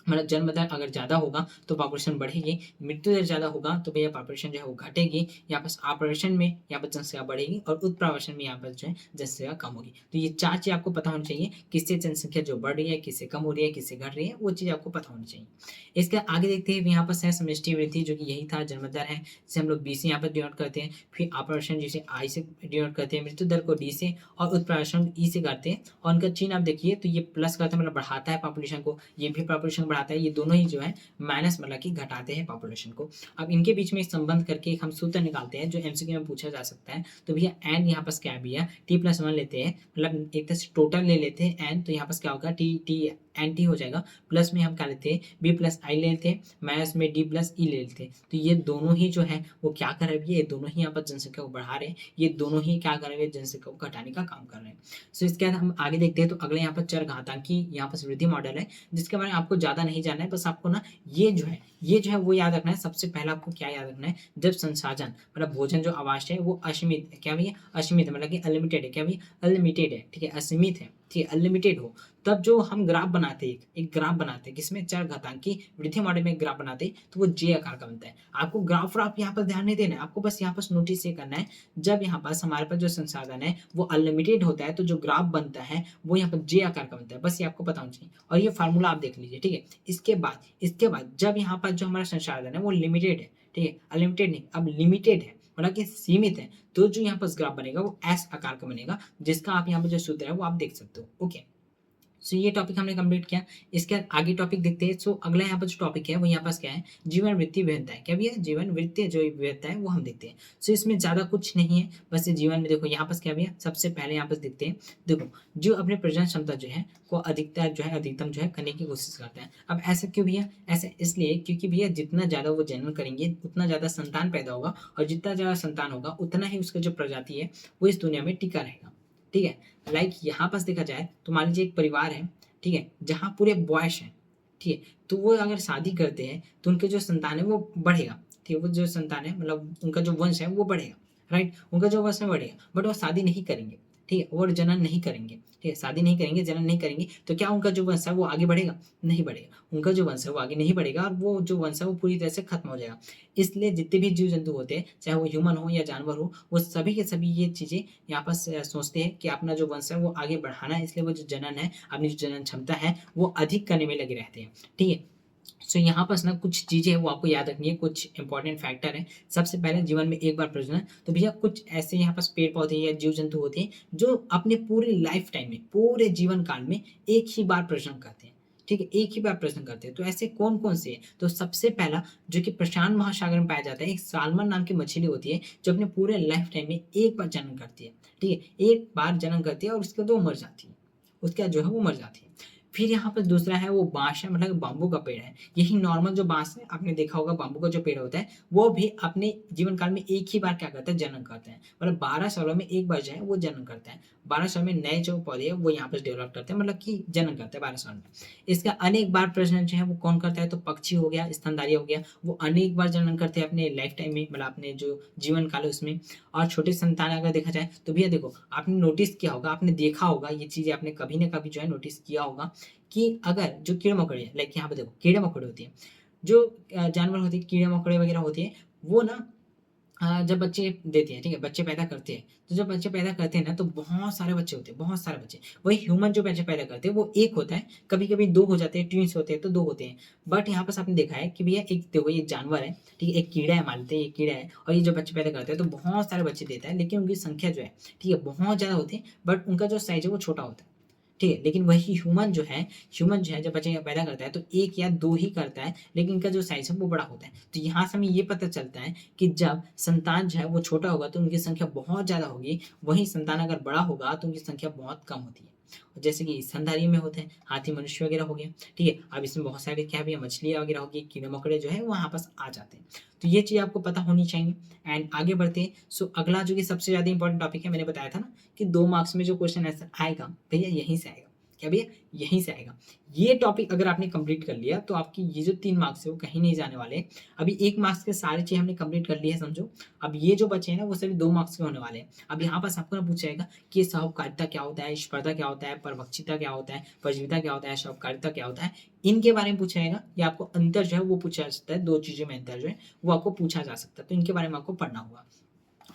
Speaker 1: मतलब जन्म दर अगर ज़्यादा होगा तो पॉपुलेशन बढ़ेगी, मृत्यु दर ज़्यादा होगा तो भैया पॉपुलेशन जो है वो घटेगी। यहाँ पर ऑपरेशन में यहाँ पर जनसंख्या बढ़ेगी और उत्प्रवासन में यहाँ पर जो है जनसंख्या कम होगी। तो ये 4 चीज़ आपको पता होनी चाहिए, किससे जनसंख्या जो बढ़ रही है, किससे कम हो रही है, किससे घट रही है, वो चीज़ आपको पता होनी चाहिए। इसके आगे देखते हैं यहाँ पर है समष्टि वृद्धि, जो कि यही था जन्म दर है, जिसे हम लोग बी से यहाँ पर डिनोट करते हैं। फिर ऑपरेशन जिसे आई से डिनोट करते हैं, मृत्यु दर को डी से और उत्प्रवासन ई से करते हैं। और उनका चिन्ह आप देखिए तो ये प्लस करता है, मतलब बढ़ाता है पॉपुलेशन को, ये भी पॉपुलेशन बढ़ाता है, ये दोनों ही जो है माइनस मतलब कि घटाते हैं पॉपुलेशन को। अब इनके बीच में संबंध करके एक हम सूत्र निकालते हैं जो एमसीक्यू में पूछा जा सकता है। तो भैया एन यहाँ पर क्या भैया t+1 लेते हैं, मतलब एक तरह से टोटल ले लेते हैं एन, तो यहाँ पर क्या होगा टी एन टी हो जाएगा। प्लस में हम क्या लेते हैं b+i ले लेते हैं, माइनस में d+e ले लेते हैं। तो ये दोनों ही जो है वो क्या कर रहे हैं, ये दोनों ही यहाँ पर जनसंख्या को बढ़ा रहे हैं, ये दोनों ही क्या कर रहे हैं, जनसंख्या को घटाने का काम कर रहे हैं। सो इसके बाद हम आगे देखते हैं। तो अगले यहाँ पर चरघातांकी यहाँ पर वृद्धि मॉडल है, जिसके बारे में आपको ज़्यादा नहीं जानना है, बस आपको ना ये जो है वो याद रखना है। सबसे पहले आपको क्या याद रखना है, जब संसाधन मतलब भोजन जो आवास है वो असीमित है, क्या भैया असीमित है, मतलब कि अनलिमिटेड है, क्या भैया अनलिमिटेड है, ठीक है, असीमित है, ठीक है, अनलिमिटेड हो, तब जो हम ग्राफ बनाते हैं, एक ग्राफ बनाते हैं किसमें, चरघातांकी वृद्धि मॉडल में ग्राफ बनाते हैं, तो वो जे आकार का बनता है। आपको ग्राफ आप यहाँ पर ध्यान नहीं देना है, आपको बस यहाँ पर नोटिस ये करना है, जब यहाँ पास हमारे पास जो संसाधन है वो अनलिमिटेड होता है तो जो ग्राफ बनता है वो यहाँ पर जे आकार का बनता है, बस ये आपको पता होना चाहिए। और ये फार्मूला आप देख लीजिए, ठीक है। इसके बाद जब यहाँ पर जो हमारा संसाधन है वो लिमिटेड है, ठीक है, अनलिमिटेड नहीं, अब लिमिटेड है मतलब कि सीमित है, तो जो यहाँ पर ग्राफ बनेगा वो एस आकार का बनेगा, जिसका आप यहाँ पर जो सूत्र है वो आप देख सकते हो। ओके, सो ये टॉपिक हमने कंप्लीट किया। इसके बाद आगे टॉपिक देखते हैं। सो अगला यहाँ पर जो टॉपिक है वो यहाँ पास क्या है, जीवन वृत्ति विविधता है, क्या भैया जीवन वृत्ति जो विविधता है वो हम देखते हैं। सो इसमें ज़्यादा कुछ नहीं है, बस ये जीवन में देखो यहाँ पास क्या भैया, सबसे पहले यहाँ पास देखते हैं, देखो जो अपने प्रजनन क्षमता जो है को अधिकतम जो है करने की कोशिश करते हैं। अब ऐसा क्यों भैया, ऐसा इसलिए क्योंकि भैया जितना ज़्यादा वो जनन करेंगे उतना ज़्यादा संतान पैदा होगा, और जितना ज़्यादा संतान होगा उतना ही उसका जो प्रजाति है वो इस दुनिया में टिका रहेगा, ठीक है। लाइक यहाँ पास देखा जाए तो मान लीजिए एक परिवार है, ठीक है, जहाँ पूरे बॉयज हैं, ठीक है, तो वो अगर शादी करते हैं तो उनके जो संतान है वो बढ़ेगा, ठीक है, वो जो संतान है मतलब उनका जो वंश है वो बढ़ेगा, राइट, उनका जो वंश है बढ़ेगा, बट वो शादी नहीं करेंगे, ठीक है, और जनन नहीं करेंगे, ठीक है, शादी नहीं करेंगे, जनन नहीं करेंगे, तो क्या उनका जो वंश है वो आगे बढ़ेगा, नहीं बढ़ेगा, उनका जो वंश है वो आगे नहीं बढ़ेगा, और वो जो वंश है वो पूरी तरह से खत्म हो जाएगा। इसलिए जितने भी जीव जंतु होते हैं, चाहे वो ह्यूमन हो या जानवर हो, वो सभी के सभी ये चीज़ें यहाँ पर सोचते हैं कि अपना जो वंश है वो आगे बढ़ाना है, इसलिए वो जो जनन है, अपनी जो जनन क्षमता है वो अधिक करने में लगे रहते हैं, ठीक है। सो यहाँ पर ना कुछ चीज़ें वो आपको याद रखनी है, कुछ इंपॉर्टेंट फैक्टर है। सबसे पहले जीवन में एक बार प्रजनन, तो भैया कुछ ऐसे यहाँ पर पेड़ पौधे या जीव जंतु होते हैं जो अपने पूरे लाइफ टाइम में, पूरे जीवन काल में एक ही बार प्रजनन करते हैं, ठीक है, एक ही बार प्रजनन करते हैं। तो ऐसे कौन कौन से हैं, तो सबसे पहला जो कि प्रशांत महासागर में पाया जाता है, एक सालमन नाम की मछली होती है जो अपने पूरे लाइफ टाइम में एक बार जन्म करती है, ठीक है, एक बार जन्म करती है और उसके बाद वो मर जाती है, उसके बाद जो है वो मर जाती है। फिर यहाँ पर दूसरा है वो बाँस है, मतलब बाम्बू का पेड़ है। यही नॉर्मल जो बाँस है आपने देखा होगा, बाम्बू का जो पेड़ होता है वो भी अपने जीवन काल में एक ही बार क्या करता है, जन्म करता है, मतलब 12 सालों में एक बार जो है वो जन्म करता है। 12 साल में नए जो पौधे हैं वो यहाँ पर डेवलप करते हैं, मतलब कि जन्म करते हैं 12 साल में। इसका अनेक बार प्रजनन जो है वो कौन करता है, तो पक्षी हो गया, स्तनधारी हो गया, वो अनेक बार जन्म करते हैं अपने लाइफ टाइम में, मतलब अपने जो जीवन काल है उसमें। और छोटे संतान अगर देखा जाए तो भैया देखो, आपने नोटिस किया होगा, आपने देखा होगा, ये चीज़ें आपने कभी ना कभी जो है नोटिस किया होगा कि अगर जो कीड़े मकोड़े हैं, लाइक यहाँ पे देखो कीड़े मकोड़े होते हैं, जो जानवर होते हैं, कीड़े मकोड़े वगैरह होते हैं, वो ना जब बच्चे देते हैं, ठीक है? बच्चे पैदा करते हैं, तो जब बच्चे पैदा करते हैं ना, तो बहुत सारे बच्चे होते हैं, बहुत सारे बच्चे। वही ह्यूमन जो बच्चे पैदा करते हैं, वो 1 होता है, कभी-कभी 2 हो जाते हैं, ट्विन्स होते हैं, तो 2 होते हैं। बट यहाँ पास आपने देखा है कि भैया एक देखो ये एक जानवर है, ठीक है? एक कीड़ा है, मान लेते हैं ये कीड़ा है और ये जो बच्चे पैदा करता है, तो बहुत सारे बच्चे देता है, लेकिन उनकी संख्या जो है, ठीक है? बहुत ज़्यादा होती है, बट उनका जो साइज़ है, वो छोटा होता है। ठीक है, लेकिन वही ह्यूमन जो है जब बच्चे पैदा करता है तो 1 या 2 ही करता है, लेकिन इनका जो साइज़ है वो बड़ा होता है। तो यहाँ से हमें ये पता चलता है कि जब संतान जो है वो छोटा होगा तो उनकी संख्या बहुत ज़्यादा होगी, वहीं संतान अगर बड़ा होगा तो उनकी संख्या बहुत कम होती है। और जैसे कि स्तनधारी में होते हैं, हाथी, मनुष्य वगैरह हो गया, ठीक है? अब इसमें बहुत सारे क्या भी है, मछलियाँ वगैरह हो गई, कीड़े-मकोड़े जो है वहाँ पास आ जाते हैं। तो ये चीज़ आपको पता होनी चाहिए एंड आगे बढ़ते हैं। सो अगला जो कि सबसे ज़्यादा इम्पोर्टेंट टॉपिक है, मैंने बताया था ना कि 2 मार्क्स में जो क्वेश्चन आंसर आएगा, भैया यहीं से आएगा। क्या भैया? यहीं से आएगा। ये टॉपिक अगर आपने कंप्लीट कर लिया तो आपकी ये जो 3 मार्क्स है वो कहीं नहीं जाने वाले। अभी 1 मार्क्स के सारी चीज़ हमने कंप्लीट कर ली है समझो। अब ये जो बचे हैं ना वो सभी 2 मार्क्स के होने वाले हैं। अब यहाँ पास आपको ना पूछा जाएगा कि ये सहकारिता क्या होता है, स्पर्धा क्या होता है, परभक्षिता क्या होता है, परजीविता क्या होता है, सहकारिता क्या होता है? इनके बारे में पूछा जाएगा या आपको अंतर जो है वो पूछा जा सकता है, 2 चीज़ों में अंतर जो है वो आपको पूछा जा सकता है। तो इनके बारे में आपको पढ़ना होगा।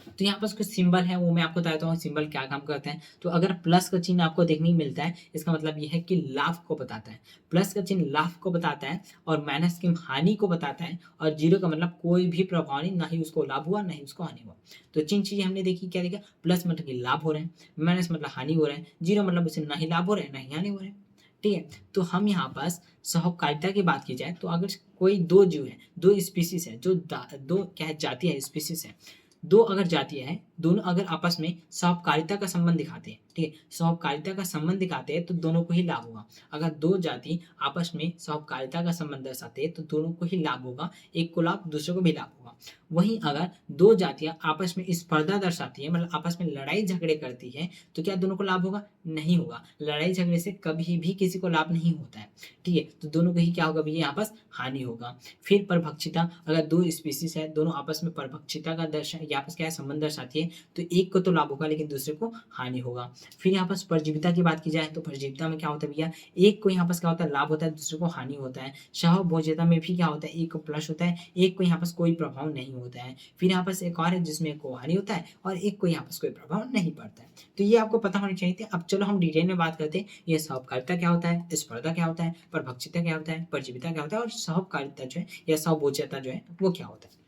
Speaker 1: तो यहाँ पास कुछ सिंबल है वो मैं आपको बताता हूँ सिंबल क्या काम करते हैं। तो अगर प्लस का चिन्ह आपको देखने को मिलता है इसका मतलब ये है कि लाभ को बताता है। प्लस का चिन्ह लाभ को बताता है और माइनस की हानि को बताता है और जीरो का मतलब कोई भी प्रभाव नहीं, ना ही उसको लाभ हुआ ना ही उसको हानि हुआ। तो 3 चीजें हमने देखी, क्या देखा? प्लस मतलब कि लाभ हो रहे हैं, माइनस मतलब हानि हो रहा है, जीरो मतलब उसे ना ही लाभ हो रहा है ना ही हानि हो रहा है। ठीक है, तो हम यहाँ पास सहकारिता की बात की जाए तो अगर कोई 2 जीव है, 2 स्पीशीज है, जो 2 क्या है, जाति है, स्पीशीज है, 2 अगर जातियाँ हैं, दोनों अगर आपस में सहकारिता का संबंध दिखाते हैं, ठीक है? सहकारिता का संबंध दिखाते हैं तो दोनों को ही लाभ होगा। अगर 2 जाति आपस में सहकारिता का संबंध दर्शाते हैं तो दोनों को ही लाभ होगा, एक को लाभ, दूसरे को भी लाभ होगा। वहीं अगर 2 जातियाँ आपस में स्पर्धा दर्शाती हैं, मतलब आपस में लड़ाई-झगड़े करती हैं, तो क्या दोनों को लाभ होगा? नहीं होगा। लड़ाई-झगड़े से कभी भी किसी को लाभ नहीं होता है, ठीक है? तो दोनों को ही क्या होगा भैया, यहाँ पास हानि होगा। फिर परभक्षिता, अगर 2 स्पीशीज़ है, दोनों आपस में परभक्षिता का यहाँ पास क्या है, संबंध दर्शाती है, तो एक को तो लाभ होगा लेकिन दूसरे को हानि होगा। फिर यहाँ पास परजीविता की बात की जाए तो परजीविता में क्या होता है भैया, एक को यहाँ पास क्या होता है, लाभ होता है, दूसरे को हानि होता है। सहभोज्यता में भी क्या होता है, एक को प्लस होता है, एक को यहाँ पास कोई प्रभाव नहीं होता है। फिर यहाँ पास एक और है जिसमें एक को हानि होता है और एक को यहाँ पास कोई प्रभाव नहीं पड़ता है। तो ये आपको पता होनी चाहिए थे। अब चलो हम डिटेल में बात करते हैं, ये सहकारिता क्या होता है, स्पर्धा क्या होता है, परभक्षिता क्या होता है, परजीविता क्या होता है और सहकारिता जो है या सहभोज्यता जो है वो क्या होता है।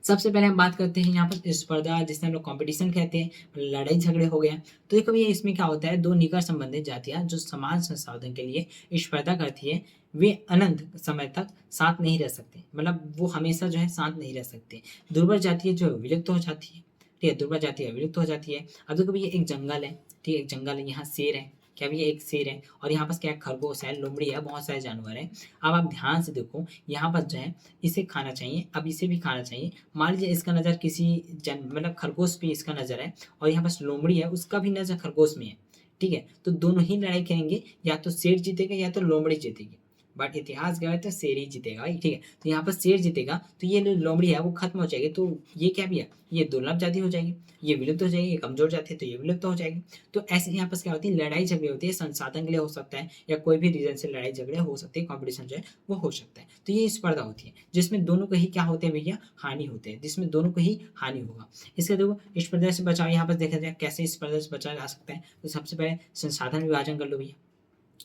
Speaker 1: सबसे पहले हम बात करते हैं यहाँ पर स्पर्धा, जिसे हम लोग कॉम्पिटिशन कहते हैं, लड़ाई झगड़े हो गया। तो देखो भैया इसमें क्या होता है, 2 निकट संबंधित जातियाँ जो समान संसाधन के लिए स्पर्धा करती है, वे अनंत समय तक साथ नहीं रह सकते, मतलब वो हमेशा जो है साथ नहीं रह सकते। दुर्बल जातियाँ जो है विलुप्त हो जाती है, ठीक है? दुर्बल जातियाँ विलुप्त हो जाती है। अब देखो भैया एक जंगल है, ठीक है? एक जंगल है, यहाँ शेर है, क्या भैया एक शेर है और यहाँ पास क्या है, खरगोश है, लोमड़ी है, बहुत सारे जानवर हैं। अब आप ध्यान से देखो, यहाँ पर जो है इसे खाना चाहिए, अब इसे भी खाना चाहिए। मान लीजिए इसका नज़र किसी मतलब खरगोश पे इसका नज़र है और यहाँ पास लोमड़ी है, उसका भी नज़र खरगोश में है, ठीक है? तो दोनों ही लड़ाई करेंगे, या तो शेर जीतेगा या तो लोमड़ी जीतेगी। बट इतिहास गवाह तो शेर ही जीतेगा भाई, ठीक है? तो यहाँ पर शेर जीतेगा तो ये जो लोमड़ी है वो खत्म हो जाएगी, तो ये क्या भी है, ये दुर्लभ जाति हो जाएगी, ये विलुप्त हो जाएगी, ये कमजोर जाति है तो ये विलुप्त हो जाएगी। तो ऐसे यहाँ पास क्या होती है, लड़ाई झगड़े होती है, संसाधन के लिए हो सकता है या कोई भी रीजन से लड़ाई झगड़े हो सकते हैं, कॉम्पिटिशन जो है वो हो सकता है। तो ये स्पर्धा होती है जिसमें दोनों को ही क्या होते हैं भैया, हानि होते हैं, जिसमें दोनों को ही हानि होगा। इसके देखो स्पर्धा से बचाव, यहाँ पर देखा जाए कैसे स्पर्धा से बचा जा सकता है। तो सबसे पहले संसाधन विभाजन कर लो भैया,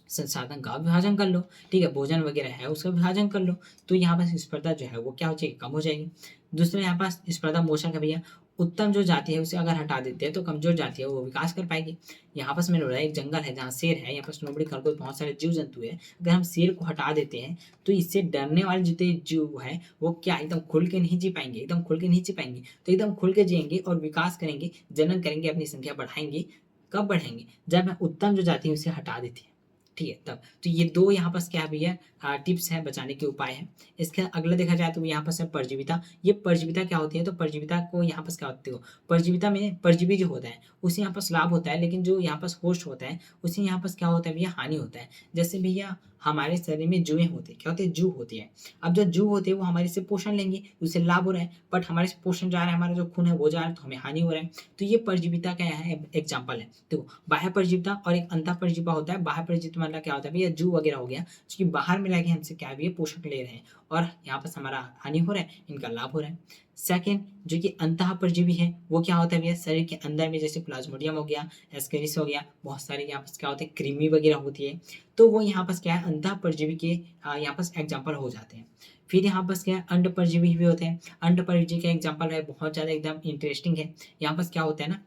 Speaker 1: संसाधन का विभाजन कर लो, ठीक है? भोजन वगैरह है उसका विभाजन कर लो, तो यहाँ पास स्पर्धा जो है वो क्या हो जाएगी, कम हो जाएगी। दूसरा यहाँ पास स्पर्धा मोशन का भैया, उत्तम जो जाति है उसे अगर हटा देते हैं तो कमजोर जाति है वो विकास कर पाएगी। यहाँ पास मैंने बोला एक जंगल है जहाँ शेर है, यहाँ पास लोमड़ी, खरगोश, बहुत सारे जीव जंतु है, अगर हम शेर को हटा देते हैं तो इससे डरने वाले जितने जीव है वो क्या एकदम खुल के नहीं जी पाएंगे, एकदम खुल के नहीं जी पाएंगे, तो एकदम खुल के जिएंगे और विकास करेंगे, जनन करेंगे, अपनी संख्या बढ़ाएंगे। कब बढ़ाएंगे, जब हम उत्तम जो जाति है उसे हटा देते हैं, ठीक है? तब तो ये 2 यहाँ पास क्या है भैया, टिप्स हैं, बचाने के उपाय हैं। इसके अगला देखा जाए तो यहाँ पास है परजीविता। ये परजीविता क्या होती है, तो परजीविता को यहाँ पास क्या होती है, परजीविता में परजीवी जो होता है उसे यहाँ पास लाभ होता है, लेकिन जो यहाँ पास होस्ट होता है उसे यहाँ पास क्या होता है भैया, हानि होता है। जैसे भैया हमारे शरीर में जुएँ होती है, क्या होती है, जू होती है। अब जो जू होते हैं वो हमारे से पोषण लेंगे, उससे लाभ हो रहा है, बट हमारे से पोषण जा रहा है, हमारा जो खून है वो जा रहा है तो हमें हानि हो रहा है। तो ये परजीविता का यहाँ एग्जाम्पल है। देखो बाह्य परजीविता और एक अंतः परजीविता होता है। बाह्य परजीविता मतलब क्या होता है भैया, जू वगैरह हो गया, जो कि बाहर में रह के हमसे क्या है भैया, पोषक ले रहे हैं और यहाँ पास हमारा हानि हो रहा है, इनका लाभ हो रहा है। सेकंड जो कि अंतः परजीवी है वो क्या होता है भैया, शरीर के अंदर में जैसे प्लाज्मोडियम हो गया, एस्केरिस हो गया, बहुत सारे यहाँ पर क्या होते हैं कृमि वगैरह होती है, तो वो यहाँ पर क्या है अंतः परजीवी के यहाँ पर एग्जाम्पल हो जाते हैं। फिर यहाँ पर क्या है अंड परजीवी भी होते हैं। अंड परजीवी का एग्जाम्पल है बहुत ज़्यादा एकदम इंटरेस्टिंग है। यहाँ पर क्या होता है ना,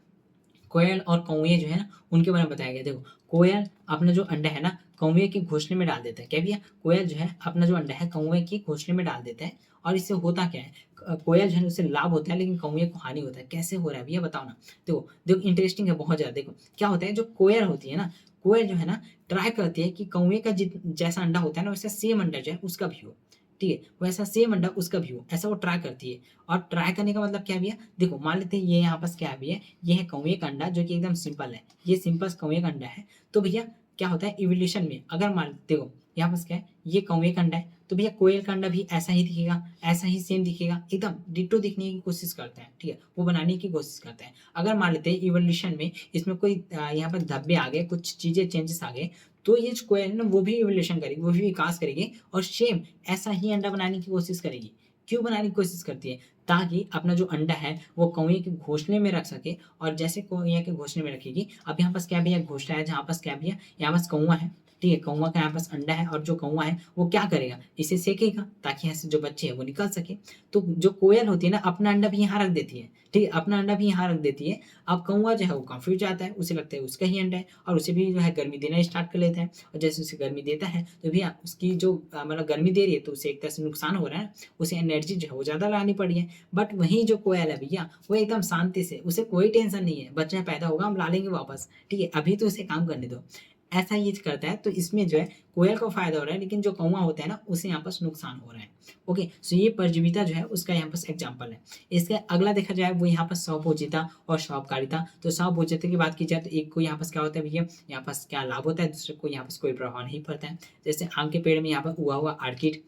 Speaker 1: कोयल और कौवे जो है ना उनके बारे में बताया गया। देखो कोयल अपना जो अंडा है ना कौवे की घोंसले में डाल देता है। क्या भैया, कोयल जो है अपना जो अंडा है कौवे की घोंसले में डाल देता है, और इससे होता क्या है, कोयल जो है उससे लाभ होता है लेकिन कौवे को हानि होता है। कैसे हो रहा है भैया बताओ ना। देखो देखो इंटरेस्टिंग है बहुत ज़्यादा। देखो क्या होता है, जो कोयल होती है ना, कोयल जो है ना ट्राई करती है कि कौवे का जैसा अंडा होता है ना वैसा सेम अंडा जो है उसका भी हो। ठीक है, वैसा सेम अंडा उसका भी हो, ऐसा वो ट्राई करती है। और ट्राई करने का मतलब क्या है भैया, देखो मान लेते हैं ये यहाँ पास क्या है भैया, ये है कौवे का अंडा जो कि एकदम सिंपल है, ये सिंपल कौवे का अंडा है। तो भैया क्या होता है इवोल्यूशन में, अगर मान देखो यहाँ पास क्या है, ये कौवे का अंडा है, तो भैया कोयल का अंडा भी ऐसा ही दिखेगा, ऐसा ही सेम दिखेगा, एकदम डिट्टो दिखने की कोशिश करता है। ठीक है, वो बनाने की कोशिश करता है। अगर मान लेते हैं इवोल्यूशन में इसमें कोई यहाँ पर धब्बे आ गए, कुछ चीजें चेंजेस आ गए, तो ये जो कोयल है ना वो भी इवोल्यूशन करेगी, वो भी विकास करेगी और सेम ऐसा ही अंडा बनाने की कोशिश करेगी। क्यों बनाने की कोशिश करती है, ताकि अपना जो अंडा है वो कौवे के घोंसले में रख सके। और जैसे कौवे के घोंसले में रखेगी, अब यहाँ पास क्या भैया घोंसला है, जहाँ पास क्या भैया यहाँ पास कौवा है। ठीक है, कौवा का यहाँ पास अंडा है, और जो कौवा है वो क्या करेगा, इसे सेकेगा ताकि यहाँ से जो बच्चे हैं वो निकल सके। तो जो कोयल होती है ना अपना अंडा भी यहाँ रख देती है। ठीक है, अपना अंडा भी यहाँ रख देती है। अब कौवा जो है वो कंफ्यूज जाता है, उसे लगता है उसका ही अंडा है, और उसे भी जो है गर्मी देना स्टार्ट कर लेता है। और जैसे उसे गर्मी देता है तो भैया उसकी जो मतलब गर्मी दे रही है तो उसे एक तरह से नुकसान हो रहा है, उसे एनर्जी जो है वो ज़्यादा लानी पड़ी है। बट वहीं जो कोयल है भैया वो एकदम शांति से, उसे कोई टेंशन नहीं है, बच्चा पैदा होगा हम ला लेंगे वापस। ठीक है, अभी तो उसे काम करने दो, ऐसा ये करता है। तो इसमें जो है कोयल को फायदा हो रहा है, लेकिन जो कौवा होता है ना उसे यहाँ पर नुकसान हो रहा है। ओके, सो ये परजीविता जो है उसका यहाँ पर एग्जाम्पल है। इसके अगला देखा जाए वो यहाँ पर स्वभोजिता और स्वकारिता। तो स्वभोजिता की बात की जाए तो एक को यहाँ पर क्या होता है भैया, यहाँ पर क्या लाभ होता है, दूसरे को यहाँ पर कोई प्रभाव नहीं पड़ता है। जैसे आम के पेड़ में यहाँ पर हुआ आर्किड।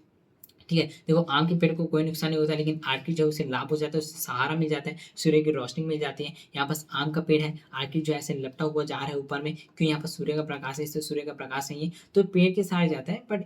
Speaker 1: ठीक है, देखो आम के पेड़ को कोई नुकसान नहीं होता, लेकिन आर्किड जो है उसे लाभ हो जाता है, उससे सहारा मिल जाता है, सूर्य की रोशनी मिल जाती है। यहाँ पास आम का पेड़ है, आर्किड जो है ऐसे लपटा हुआ जा रहा है ऊपर में, क्यों यहाँ पर सूर्य का प्रकाश है, इससे सूर्य का प्रकाश नहीं है तो पेड़ के सहारे जाता है। बट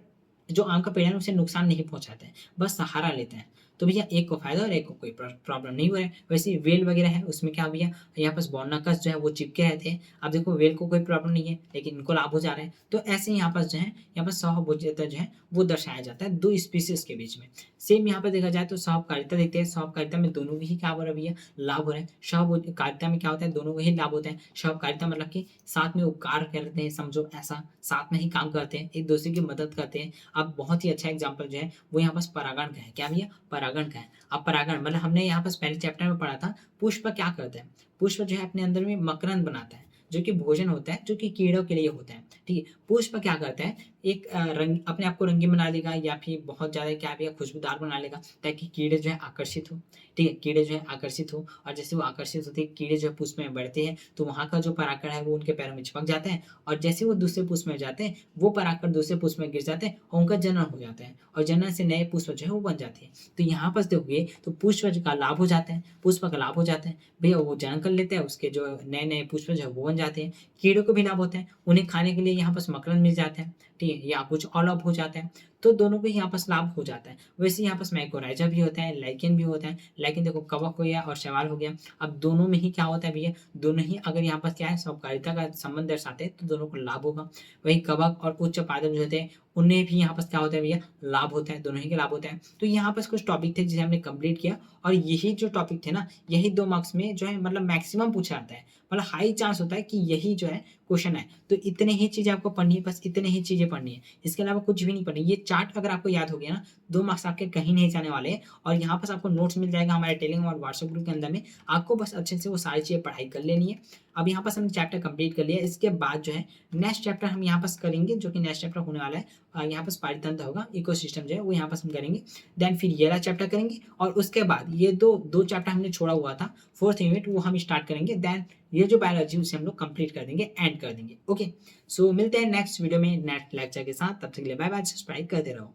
Speaker 1: जो आम का पेड़ है उसे नुकसान नहीं पहुंचाता है, बस सहारा लेता है। तो भैया एक को फायदा और एक को कोई प्रॉब्लम नहीं हो रहा है। वैसे ही वेल वगैरह है उसमें क्या भैया, यहाँ पास बॉर्नाकस जो है वो चिपके रहते हैं। अब देखो वेल को कोई प्रॉब्लम नहीं है लेकिन इनको लाभ हो जा रहा है। तो ऐसे ही यहाँ पास जो है यहाँ पर सहभोज्यता जो है वो दर्शाया जाता है दो स्पीसीज के बीच में। सेम यहाँ पर देखा जाए तो सहकारिता देखते हैं, सहकारिता में दोनों को ही क्या हो रहा है भैया, लाभ हो रहा है। सहकारिता में क्या होता है, दोनों को ही लाभ होता है। सहकारिता मतलब कि साथ में उपकार करते हैं, समझो ऐसा साथ में ही काम करते हैं, एक दूसरे की मदद करते हैं। अब बहुत ही अच्छा एग्जाम्पल जो है वो यहाँ पास परागण का है। क्या भैया, परागण का है। अब परागण मतलब हमने यहाँ पास पहले चैप्टर में पढ़ा था, पुष्प क्या करता है, पुष्प जो है अपने अंदर में मकरंद बनाता है जो कि भोजन होता है, जो कि कीड़ों के लिए होता है। ठीक है, पुष्प क्या करता है, एक रंग अपने आप को रंगीन बना लेगा या फिर बहुत ज़्यादा क्या है खुशबूदार बना लेगा ताकि कीड़े जो है आकर्षित हो। ठीक है, कीड़े जो है आकर्षित हो, और जैसे वो आकर्षित होते हैं कीड़े जो है पुष्प में बढ़ते हैं तो वहाँ का जो परागण है वो उनके पैरों में चिपक जाता है, और जैसे वो दूसरे पुष्प में जाते हैं वो परागण दूसरे पुष्प में गिर जाते हैं और उनका जनन हो जाता है, और जनन से नए पुष्प जो है वो बन जाते हैं। तो यहाँ पर देखोगे तो पुष्प का लाभ हो जाता है, पुष्प का लाभ हो जाता है भैया, वो जनन कर लेते हैं, उसके जो नए नए पुष्प जो है वो बन जाते हैं। कीड़ों को भी लाभ होता है, उन्हें खाने के लिए यहाँ पास मकरंद मिल जाता है। ठीक है, या कुछ और लाभ हो जाता है, तो दोनों को यहाँ पास लाभ हो जाता है। वैसे यहाँ पास माइकोराइजा भी होता है, लाइकेन भी होता है। लाइकेन देखो कवक हो गया और शैवाल हो गया। अब दोनों में ही क्या होता है भैया, दोनों ही अगर यहाँ पास क्या है सहकारिता का संबंध दर्शाते हैं तो दोनों को लाभ होगा। वही कवक और उच्च पादप जो होते हैं उन्हें भी यहाँ पास क्या होता है भैया, लाभ होता है, दोनों ही के लाभ होता है। तो यहाँ पास कुछ टॉपिक थे जिसे हमने कंप्लीट किया, और यही जो टॉपिक थे ना यही 2 मार्क्स में जो है मतलब मैक्सिमम पूछा जाता है, मतलब हाई चांस होता है कि यही जो है क्वेश्चन है। तो इतने ही चीजें आपको पढ़नी है, बस इतने ही चीजें पढ़नी है, इसके अलावा कुछ भी नहीं पढ़नी। ये चार्ट अगर आपको याद हो गया ना 2 मार्क्स आपके कहीं नहीं जाने वाले हैं। और यहाँ पास आपको नोट्स मिल जाएगा हमारे टेलीग्राम और व्हाट्सएप ग्रुप के अंदर में, आपको बस अच्छे से वो सारी चीजें पढ़ाई कर लेनी है। अब यहाँ पास हमने चैप्टर कंप्लीट कर लिया, इसके बाद जो है नेक्स्ट चैप्टर हम यहाँ पास करेंगे, जो कि नेक्स्ट चैप्टर होने वाला है यहाँ पास पारितंत्र होगा, इकोसिस्टम जो है वो यहाँ पास हम करेंगे। देन फिर ये वाला चैप्टर करेंगे, और उसके बाद ये दो चैप्टर हमने छोड़ा हुआ था 4th यूनिट वो हम स्टार्ट करेंगे। देन ये जो बायोलॉजी उसे हम लोग कंप्लीट कर देंगे, एंड कर देंगे। ओके, सो मिलते हैं नेक्स्ट वीडियो में नेक्स्ट लेक्चर के साथ, तब तक के लिए बाय बाय, सब्सक्राइब करते रहो।